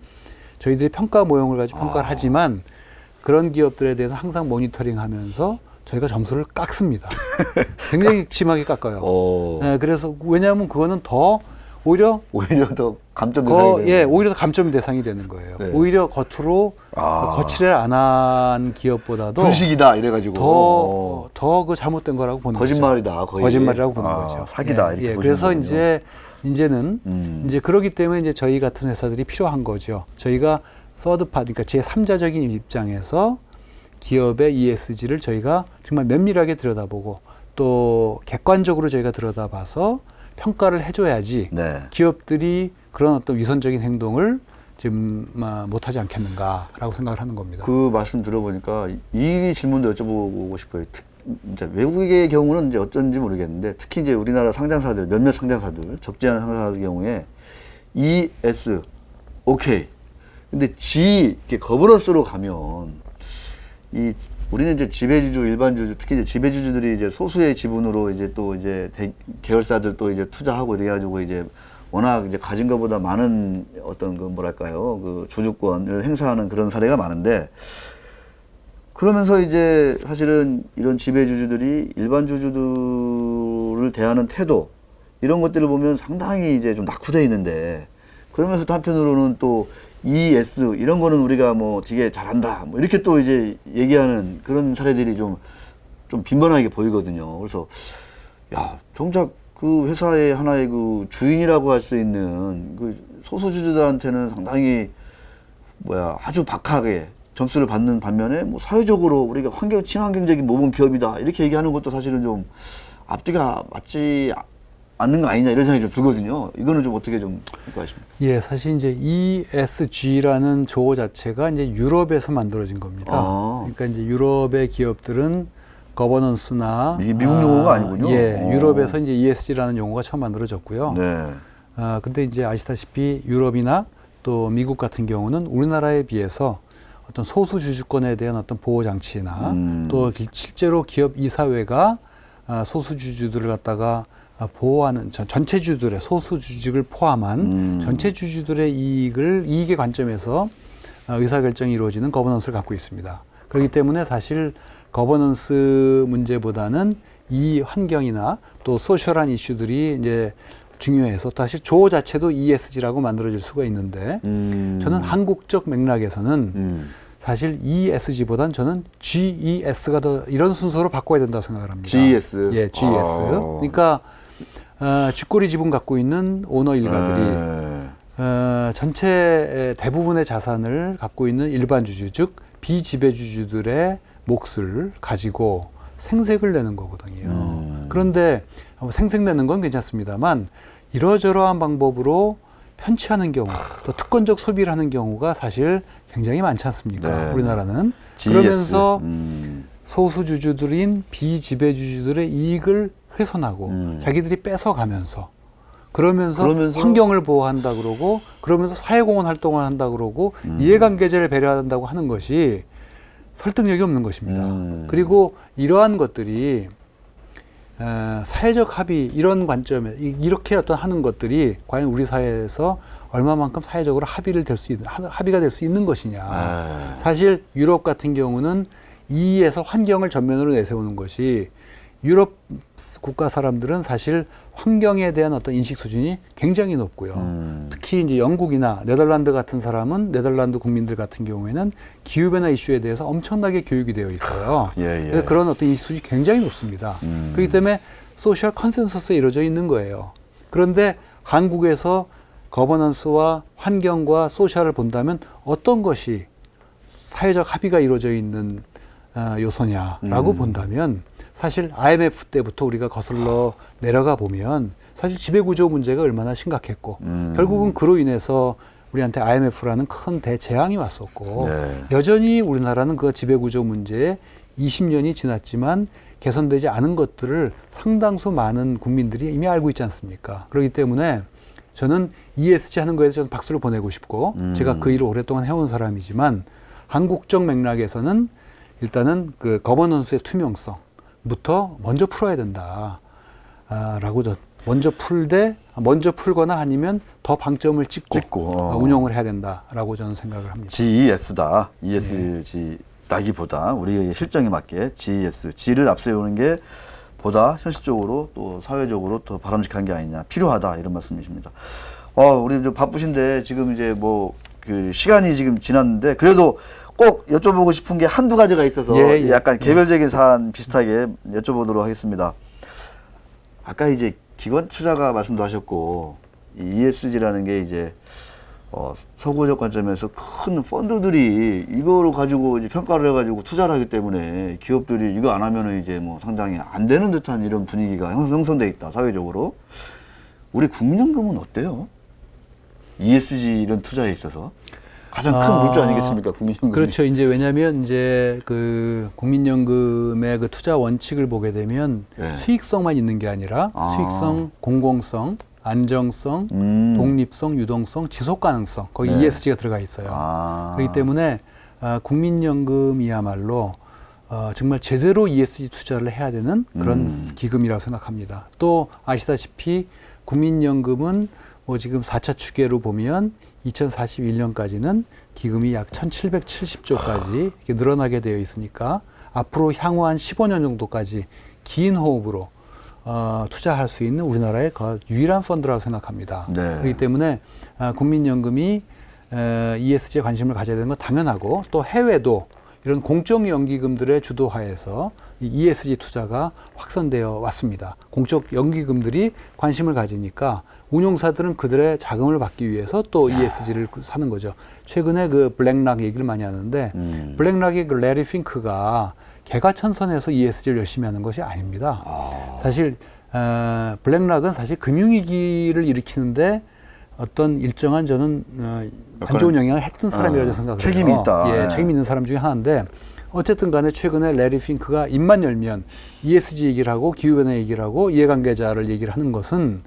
저희들이 평가 모형을 가지고 평가를 하지만 그런 기업들에 대해서 항상 모니터링하면서 저희가 점수를 깎습니다. 굉장히 심하게 깎아요. 네, 그래서 왜냐하면 그거는 더 오히려 더 감점 대상이 오히려 더 감점 대상이 되는 거예요. 네. 오히려 겉으로 거칠애 안 한 기업보다도 분식이다 이래가지고 더 그 잘못된 거라고 보는 거짓말이다, 거죠. 거짓말이라고 보는 거죠. 사기다 이렇게 그래서 거군요. 이제는 이제 그러기 때문에 이제 저희 같은 회사들이 필요한 거죠. 저희가 서드 파티, 그러니까 제3자적인 입장에서 기업의 ESG를 저희가 정말 면밀하게 들여다보고 또 객관적으로 저희가 들여다봐서 평가를 해줘야지 기업들이 그런 어떤 위선적인 행동을 지금 못하지 않겠는가라고 생각을 하는 겁니다. 그 말씀 들어보니까 이 질문도 여쭤보고 싶어요. 이제 외국의 경우는 이제 어쩐지 모르겠는데 특히 이제 우리나라 상장사들 몇몇 상장사들 적지 않은 상장사들 경우에 ES OK 근데 G 이렇게 거버넌스로 가면 이 우리는 이제 지배주주 일반주주 특히 이제 지배주주들이 이제 소수의 지분으로 이제 또 이제 계열사들 또 이제 투자하고 이래가지고 이제 워낙 이제 가진 것보다 많은 어떤 그 뭐랄까요 그 주주권을 행사하는 그런 사례가 많은데. 그러면서 이제 사실은 이런 지배주주들이 일반 주주들을 대하는 태도 이런 것들을 보면 상당히 이제 좀 낙후되어 있는데 그러면서 또 한편으로는 또 ES 이런 거는 우리가 뭐 되게 잘한다 뭐 이렇게 또 이제 얘기하는 그런 사례들이 좀 빈번하게 보이거든요. 그래서 야 정작 그 회사의 하나의 그 주인이라고 할 수 있는 그 소수주주들한테는 상당히 아주 박하게 점수를 받는 반면에 뭐 사회적으로 우리가 친환경적인 모범 기업이다 이렇게 얘기하는 것도 사실은 좀 앞뒤가 맞지 않는 거 아니냐 이런 생각이 좀 들거든요. 이거는 좀 어떻게 좀 평가하십니까? 예, 사실 이제 ESG라는 조어 자체가 이제 유럽에서 만들어진 겁니다. 그러니까 이제 유럽의 기업들은 거버넌스나 미국 용어가 아니군요. 예, 유럽에서 이제 ESG라는 용어가 처음 만들어졌고요. 네. 근데 이제 아시다시피 유럽이나 또 미국 같은 경우는 우리나라에 비해서 어떤 소수 주주권에 대한 어떤 보호 장치나 또 실제로 기업 이사회가 소수 주주들을 갖다가 보호하는 전체 주주들의 소수 주주를 포함한 전체 주주들의 이익의 관점에서 의사 결정이 이루어지는 거버넌스를 갖고 있습니다. 그렇기 때문에 사실 거버넌스 문제보다는 이 환경이나 또 소셜한 이슈들이 이제 중요해서 사실 조어 자체도 ESG라고 만들어질 수가 있는데 저는 한국적 맥락에서는 사실 ESG보다는 저는 GES가 더 이런 순서로 바꿔야 된다고 생각을 합니다. GES? 예, GES. 그러니까 쥐꼬리 지분 갖고 있는 오너 일가들이 전체 대부분의 자산을 갖고 있는 일반 주주, 즉 비지배주주들의 몫을 가지고 생색을 내는 거거든요. 그런데 생색내는 건 괜찮습니다만 이러저러한 방법으로 편취하는 경우 또 특권적 소비를 하는 경우가 사실 굉장히 많지 않습니까? 네. 우리나라는. GS. 그러면서 소수주주들인 비지배주주들의 이익을 훼손하고 자기들이 뺏어가면서 그러면서 환경을 보호한다 그러고 그러면서 사회공헌 활동을 한다 그러고 이해관계자를 배려한다고 하는 것이 설득력이 없는 것입니다. 그리고 이러한 것들이 사회적 합의 이런 관점에 이렇게 어떤 하는 것들이 과연 우리 사회에서 얼마만큼 사회적으로 합의가 될 수 있는 것이냐. 사실 유럽 같은 경우는 이에서 환경을 전면으로 내세우는 것이 유럽 국가 사람들은 사실 환경에 대한 어떤 인식 수준이 굉장히 높고요. 특히 이제 영국이나 네덜란드 같은 사람은 네덜란드 국민들 같은 경우에는 기후변화 이슈에 대해서 엄청나게 교육이 되어 있어요. 그래서 그런 어떤 인식 수준이 굉장히 높습니다. 그렇기 때문에 소셜 컨센서스에 이루어져 있는 거예요. 그런데 한국에서 거버넌스와 환경과 소셜을 본다면 어떤 것이 사회적 합의가 이루어져 있는 요소냐라고 본다면 사실 IMF 때부터 우리가 거슬러 내려가 보면 사실 지배구조 문제가 얼마나 심각했고 결국은 그로 인해서 우리한테 IMF라는 큰 대재앙이 왔었고 여전히 우리나라는 그 지배구조 문제에 20년이 지났지만 개선되지 않은 것들을 상당수 많은 국민들이 이미 알고 있지 않습니까? 그렇기 때문에 저는 ESG 하는 거에 저는 박수를 보내고 싶고 제가 그 일을 오랫동안 해온 사람이지만 한국적 맥락에서는 일단은 그 거버넌스의 투명성부터 먼저 풀어야 된다. 라고 먼저 풀거나 아니면 더 방점을 찍고 운영을 해야 된다라고 저는 생각을 합니다. GES다. ESG라기보다 우리의 실정에 맞게 GES, G를 앞세우는 게 보다 현실적으로 또 사회적으로 더 바람직한 게 아니냐, 필요하다 이런 말씀이십니다. 우리 좀 바쁘신데 지금 이제 뭐 그 시간이 지금 지났는데 그래도 꼭 여쭤보고 싶은 게 한두 가지가 있어서 약간 개별적인 사안 비슷하게 여쭤보도록 하겠습니다. 아까 이제 기관 투자가 말씀도 하셨고 이 ESG라는 게 이제 서구적 관점에서 큰 펀드들이 이거를 가지고 이제 평가를 해가지고 투자를 하기 때문에 기업들이 이거 안 하면은 이제 뭐 상당히 안 되는 듯한 이런 분위기가 형성돼 있다 사회적으로. 우리 국민연금은 어때요? ESG 이런 투자에 있어서 가장 큰 물자 아니겠습니까? 국민연금이. 그렇죠. 이제 왜냐하면 이제 그 국민연금의 그 투자 원칙을 보게 되면 네. 수익성만 있는 게 아니라 수익성, 공공성, 안정성, 독립성, 유동성, 지속 가능성 거기 네. ESG가 들어가 있어요. 그렇기 때문에 국민연금이야말로 정말 제대로 ESG 투자를 해야 되는 그런 기금이라고 생각합니다. 또 아시다시피 국민연금은 뭐 지금 4차 추계로 보면 2041년까지는 기금이 약 1770조까지 이렇게 늘어나게 되어 있으니까 앞으로 향후 한 15년 정도까지 긴 호흡으로 투자할 수 있는 우리나라의 유일한 펀드라고 생각합니다. 네. 그렇기 때문에 국민연금이 ESG에 관심을 가져야 되는 건 당연하고 또 해외도 이런 공적 연기금들의 주도하에서 이 ESG 투자가 확산되어 왔습니다. 공적 연기금들이 관심을 가지니까 운용사들은 그들의 자금을 받기 위해서 또 ESG를 사는 거죠. 최근에 그 블랙락 얘기를 많이 하는데 블랙락의 그 레리 핑크가 개가천선해서 ESG를 열심히 하는 것이 아닙니다. 사실 블랙락은 사실 금융위기를 일으키는데 어떤 일정한 저는 안 좋은 영향을 했던 사람이라고 생각을 해요. 책임이 있다. 예, 책임 있는 사람 중에 하나인데 어쨌든 간에 최근에 레리 핑크가 입만 열면 ESG 얘기를 하고 기후변화 얘기를 하고 이해관계자를 얘기를 하는 것은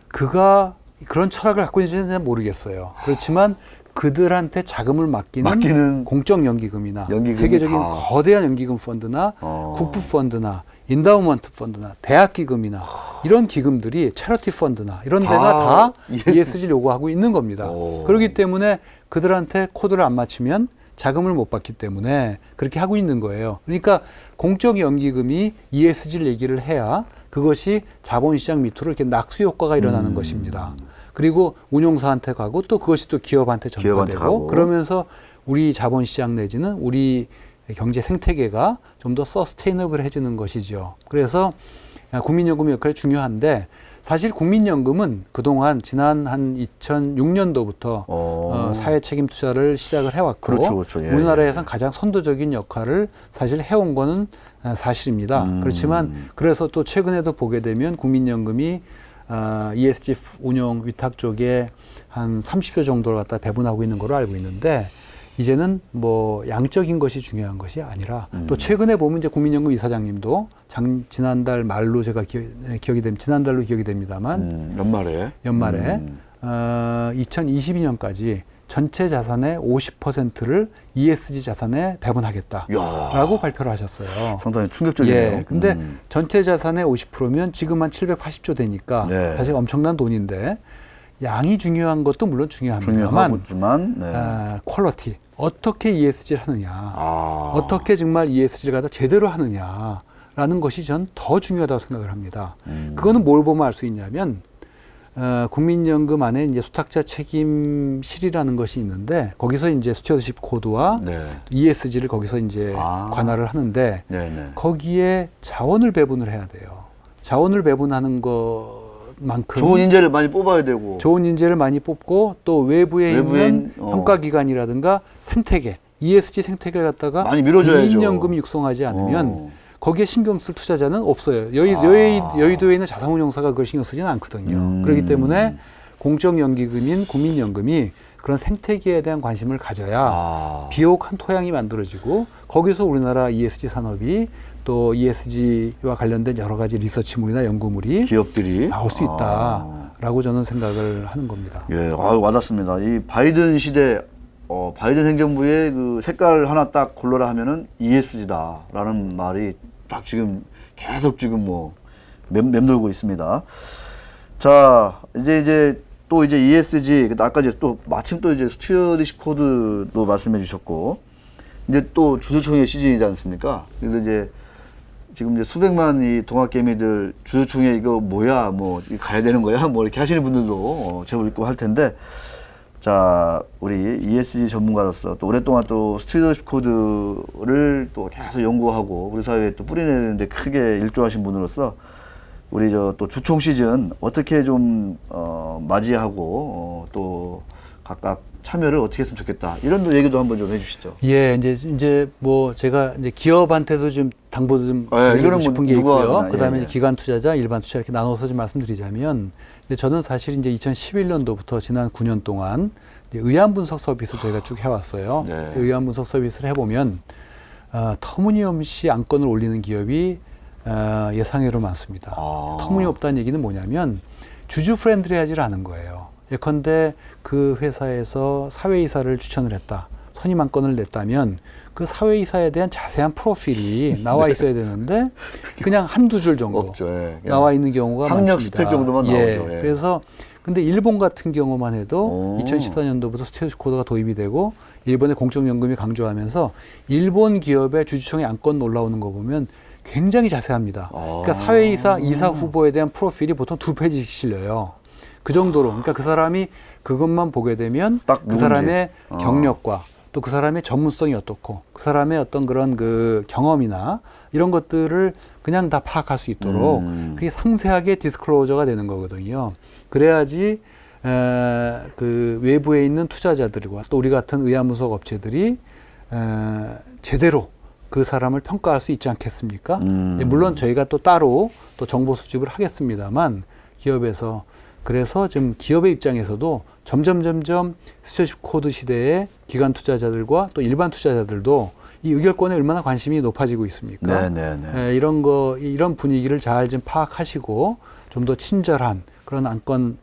그가 그런 철학을 갖고 있는지는 잘 모르겠어요. 그렇지만 그들한테 자금을 맡기는 공적 연기금이나 세계적인 거대한 연기금 펀드나 국부 펀드나 인다우먼트 펀드나 대학 기금이나 이런 기금들이 채러티 펀드나 이런 데가 다 ESG를 요구하고 있는 겁니다. 그렇기 때문에 그들한테 코드를 안 맞추면 자금을 못 받기 때문에 그렇게 하고 있는 거예요. 그러니까 공적 연기금이 ESG를 얘기를 해야 그것이 자본시장 밑으로 이렇게 낙수 효과가 일어나는 것입니다. 그리고 운용사한테 가고 또 그것이 또 기업한테 전파되고 그러면서 우리 자본시장 내지는 우리 경제 생태계가 좀 더 서스테이너블해지는 것이죠. 그래서 국민연금의 역할이 중요한데 사실 국민연금은 그동안 지난 한 2006년도부터 사회 책임 투자를 시작을 해왔고 그렇죠. 예, 우리나라에선 가장 선도적인 역할을 사실 해온 거는 사실입니다. 그렇지만 그래서 또 최근에도 보게 되면 국민연금이 ESG 운용 위탁 쪽에 한 30조 정도를 갖다 배분하고 있는 걸로 알고 있는데 이제는 뭐 양적인 것이 중요한 것이 아니라 또 최근에 보면 이제 국민연금 이사장님도 지난달 말로 제가 기억이 됩니다. 지난달로 기억이 됩니다만 연말에 2022년까지 전체 자산의 50%를 ESG 자산에 배분하겠다라고 발표를 하셨어요. 상당히 충격적이네요. 예, 근데 전체 자산의 50%면 지금 한 780조 되니까 사실 엄청난 돈인데 양이 중요한 것도 물론 중요합니다만 퀄리티 어떻게 ESG를 하느냐 어떻게 정말 ESG를 갖다 제대로 하느냐라는 것이 전 더 중요하다고 생각을 합니다. 그거는 뭘 보면 알 수 있냐면 국민연금 안에 이제 수탁자 책임실이라는 것이 있는데 거기서 이제 스튜어드십 코드와 ESG를 거기서 이제 관할을 하는데 거기에 자원을 배분을 해야 돼요. 자원을 배분하는 것만큼 좋은 인재를 많이 뽑아야 되고 좋은 인재를 많이 뽑고 또 외부에 있는 평가기관이라든가 생태계 ESG 생태계를 갖다가 많이 밀어줘야죠. 국민연금이 육성하지 않으면 거기에 신경 쓸 투자자는 없어요. 여의도에 있는 자산운용사가 그걸 신경 쓰지는 않거든요. 그렇기 때문에 공적연기금인 국민연금이 그런 생태계에 대한 관심을 가져야 비옥한 토양이 만들어지고 거기서 우리나라 ESG 산업이 또 ESG와 관련된 여러 가지 리서치물이나 연구물이 기업들이 나올 수 있다라고 저는 생각을 하는 겁니다. 예, 와닿습니다. 이 바이든 시대 바이든 행정부의 그 색깔 하나 딱 골라라 하면은 ESG다라는 말이 딱 지금 계속 지금 뭐 맴돌고 있습니다. 자, 이제 또 이제 ESG 아까 이제 또 마침 또 이제 스튜어디십 코드도 말씀해 주셨고 이제 또 주주총회 시즌이지 않습니까? 그래서 이제 지금 이제 수백만 이 동학개미들 주주총회 이거 뭐야 뭐 가야 되는 거야 뭐 이렇게 하시는 분들도 제법 있고 할 텐데 자, 우리 ESG 전문가로서 또 오랫동안 또 스튜어디십 코드를 또 계속 연구하고 우리 사회에 또 뿌리내는데 크게 일조하신 분으로서 우리 또 주총 시즌 어떻게 좀 맞이하고 또 각각 참여를 어떻게 했으면 좋겠다. 이런 얘기도 한번 좀 해주시죠. 예, 이제 뭐 제가 이제 기업한테도 좀 당부도 좀 이거는 드리고 뭐 싶은 게 누가 있고요. 하나, 그다음에 예, 이제 기관 투자자, 일반 투자 이렇게 나눠서 좀 말씀드리자면, 이제 저는 사실 이제 2011년도부터 지난 9년 동안 이제 의안 분석 서비스를 저희가 쭉 해왔어요. 네. 의안 분석 서비스를 해보면 터무니없이 안건을 올리는 기업이 예상외로 많습니다. 터무니없다는 얘기는 뭐냐면 주주 프렌드리하지를 않은 거예요. 예컨대 그 회사에서 사회이사를 추천을 했다. 선임 안건을 냈다면 그 사회이사에 대한 자세한 프로필이 나와 있어야 되는데 그냥 한두 줄 정도 없죠. 예. 나와 있는 경우가 학력 많습니다. 스펙 정도만 나오죠. 예. 그래서 근데 일본 같은 경우만 해도 2014년도부터 스튜어디스 코드가 도입이 되고 일본의 공적연금이 강조하면서 일본 기업의 주주총회 안건 올라오는 거 보면 굉장히 자세합니다. 그러니까 사회이사, 이사 후보에 대한 프로필이 보통 2페이지씩 실려요. 그 정도로. 그러니까 그 사람이 그것만 보게 되면 딱 그 사람의 경력과 또 그 사람의 전문성이 어떻고 그 사람의 어떤 그런 그 경험이나 이런 것들을 그냥 다 파악할 수 있도록 그게 상세하게 디스클로저가 되는 거거든요. 그래야지 그 외부에 있는 투자자들과 또 우리 같은 의아무석 업체들이 제대로 그 사람을 평가할 수 있지 않겠습니까? 물론 저희가 또 따로 또 정보 수집을 하겠습니다만 기업에서 그래서 지금 기업의 입장에서도 점점 스튜어디스 코드 시대에 기관 투자자들과 또 일반 투자자들도 이 의결권에 얼마나 관심이 높아지고 있습니까? 이런 분위기를 잘 좀 파악하시고 좀 더 친절한 그런 안건을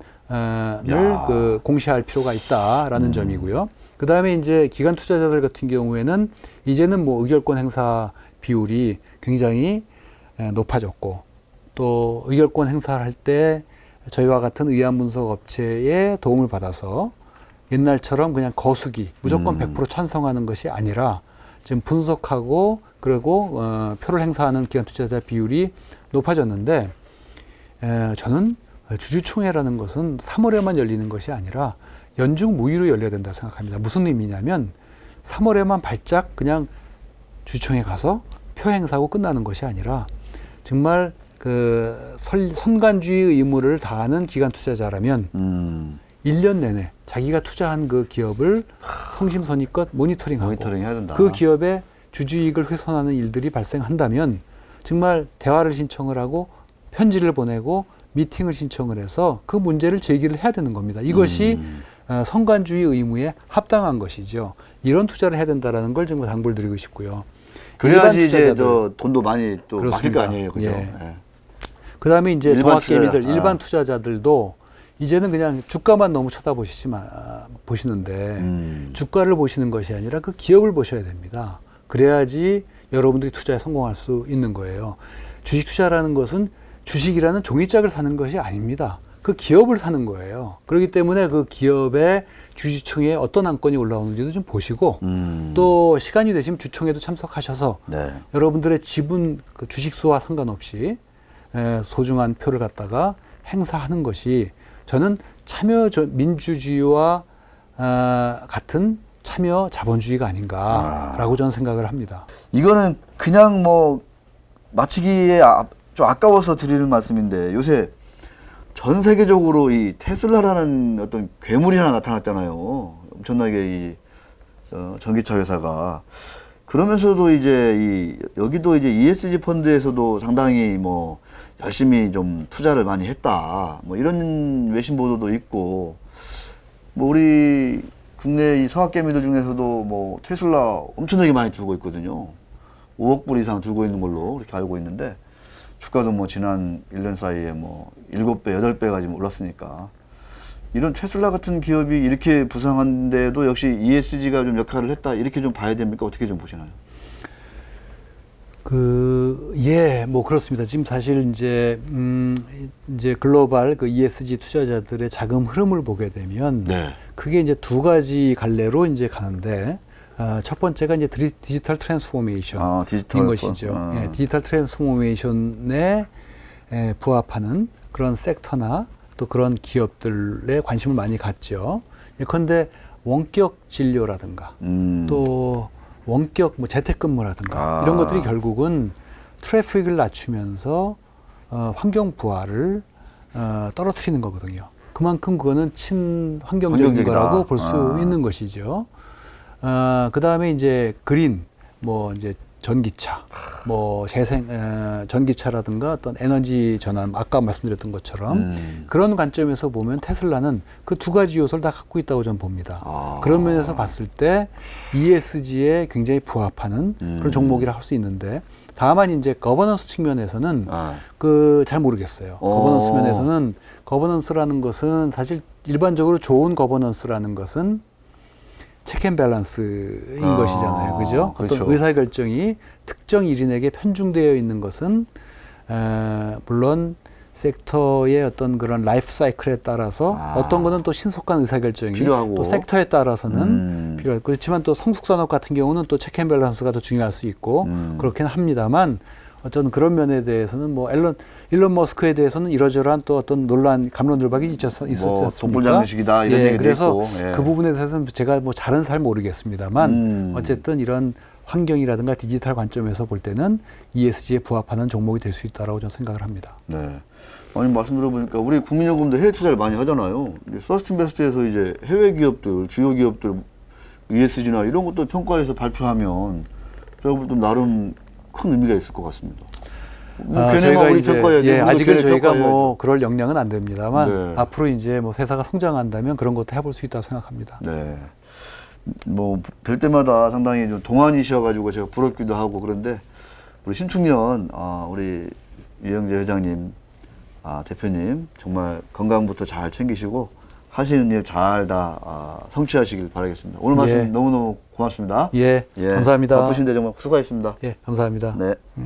그 공시할 필요가 있다라는 점이고요. 그 다음에 이제 기관 투자자들 같은 경우에는 이제는 뭐 의결권 행사 비율이 굉장히 높아졌고 또 의결권 행사를 할 때 저희와 같은 의안 분석 업체의 도움을 받아서 옛날처럼 그냥 거수기 무조건 100% 찬성하는 것이 아니라 지금 분석하고 그리고 표를 행사하는 기관 투자자 비율이 높아졌는데 저는 주주총회라는 것은 3월에만 열리는 것이 아니라 연중 무휴로 열려야 된다고 생각합니다. 무슨 의미냐면 3월에만 발작 그냥 주주총회 가서 표 행사하고 끝나는 것이 아니라 정말 그 선관주의 의무를 다하는 기관 투자자라면 1년 내내 자기가 투자한 그 기업을 성심성의껏 모니터링하고 해야 된다. 그 기업의 주주이익을 훼손하는 일들이 발생한다면 정말 대화를 신청을 하고 편지를 보내고 미팅을 신청을 해서 그 문제를 제기를 해야 되는 겁니다. 이것이 선관주의 의무에 합당한 것이죠. 이런 투자를 해야 된다라는 걸 정말 당부를 드리고 싶고요. 그래야지 이제 저 돈도 많이 또 막힐 거 아니에요, 그죠? 예. 그다음에 이제 동학개미들 일반 투자자들도 이제는 그냥 주가만 너무 보시는데 주가를 보시는 것이 아니라 그 기업을 보셔야 됩니다. 그래야지 여러분들이 투자에 성공할 수 있는 거예요. 주식 투자라는 것은 주식이라는 종이짝을 사는 것이 아닙니다. 그 기업을 사는 거예요. 그렇기 때문에 그 기업의 주주총회에 어떤 안건이 올라오는지도 좀 보시고 또 시간이 되시면 주총회도 참석하셔서 여러분들의 지분 그 주식수와 상관없이 소중한 표를 갖다가 행사하는 것이 저는 참여 민주주의와 같은 참여 자본주의가 아닌가라고 저는 생각을 합니다. 이거는 그냥 뭐 마치기에 좀 아까워서 드리는 말씀인데 요새 전 세계적으로 이 테슬라라는 어떤 괴물이 하나 나타났잖아요. 엄청나게 이 전기차 회사가. 그러면서도 이제 여기도 이제 ESG 펀드에서도 상당히 뭐 열심히 좀 투자를 많이 했다. 뭐 이런 외신 보도도 있고, 뭐 우리 국내 이 성악개미들 중에서도 뭐 테슬라 엄청나게 많이 들고 있거든요. 5억 불 이상 들고 있는 걸로 이렇게 알고 있는데, 주가도 뭐 지난 1년 사이에 뭐 7배, 8배가 지금 올랐으니까. 이런 테슬라 같은 기업이 이렇게 부상한데도 역시 ESG가 좀 역할을 했다. 이렇게 좀 봐야 됩니까? 어떻게 좀 보시나요? 뭐 그렇습니다. 지금 사실 이제 글로벌 그 ESG 투자자들의 자금 흐름을 보게 되면 그게 이제 두 가지 갈래로 이제 가는데 첫 번째가 이제 디지털 트랜스포메이션인 것이죠. 디지털 트랜스포메이션에 부합하는 그런 섹터나 또 그런 기업들에 관심을 많이 갖죠. 예컨대 원격 진료라든가 또 원격 뭐 재택근무라든가 이런 것들이 결국은 트래픽을 낮추면서 환경 부하를 떨어뜨리는 거거든요. 그만큼 그거는 친환경적인 환경적이다. 거라고 볼 수 있는 것이죠. 그 다음에 이제 그린, 뭐 이제 전기차, 뭐 전기차라든가 어떤 에너지 전환, 아까 말씀드렸던 것처럼 그런 관점에서 보면 테슬라는 그 두 가지 요소를 다 갖고 있다고 저는 봅니다. 그런 면에서 봤을 때 ESG에 굉장히 부합하는 그런 종목이라 할 수 있는데, 다만 이제 거버넌스 측면에서는 그 잘 모르겠어요. 거버넌스 면에서는 거버넌스라는 것은 사실 일반적으로 좋은 거버넌스라는 것은 체크 앤 밸런스인 것이잖아요. 그죠? 그렇죠. 어떤 의사결정이 특정 일인에게 편중되어 있는 것은 물론 섹터의 어떤 그런 라이프 사이클에 따라서 어떤 거는 또 신속한 의사결정이 필요하고. 또 섹터에 따라서는 필요하고, 그렇지만 또 성숙산업 같은 경우는 또 체크 앤 밸런스가 더 중요할 수 있고 그렇긴 합니다만, 어쩌면 그런 면에 대해서는 뭐 일론 머스크에 대해서는 이러저러한 또 어떤 논란, 감론들박이 있었지 않습니까? 돈벌장식이다 이런 얘기도 그래서 있고. 예. 그 부분에 대해서는 제가 뭐 잘은 잘 모르겠습니다만 어쨌든 이런 환경이라든가 디지털 관점에서 볼 때는 ESG에 부합하는 종목이 될 수 있다라고 저는 생각을 합니다. 네. 아니 말씀 들어보니까 우리 국민연금도 해외 투자를 많이 하잖아요. 서스틴베스트에서 이제 해외 기업들, 주요 기업들 ESG나 이런 것도 평가해서 발표하면 저도 나름 큰 의미가 있을 것 같습니다. 저희가 우리 이제 평가해야지. 아직은 저희가 평가해야지. 뭐 그럴 역량은 안 됩니다만 네. 앞으로 이제 뭐 회사가 성장한다면 그런 것도 해볼 수 있다고 생각합니다. 네. 뭐 뵐 때마다 상당히 좀 동안이셔가지고 제가 부럽기도 하고 그런데 우리 신축년 우리 이영재 회장님, 대표님 정말 건강부터 잘 챙기시고 하시는 일 잘 다 성취하시길 바라겠습니다. 오늘 말씀 예. 너무너무 고맙습니다. 예, 감사합니다. 바쁘신데 정말 수고하셨습니다. 예, 감사합니다. 네. 예.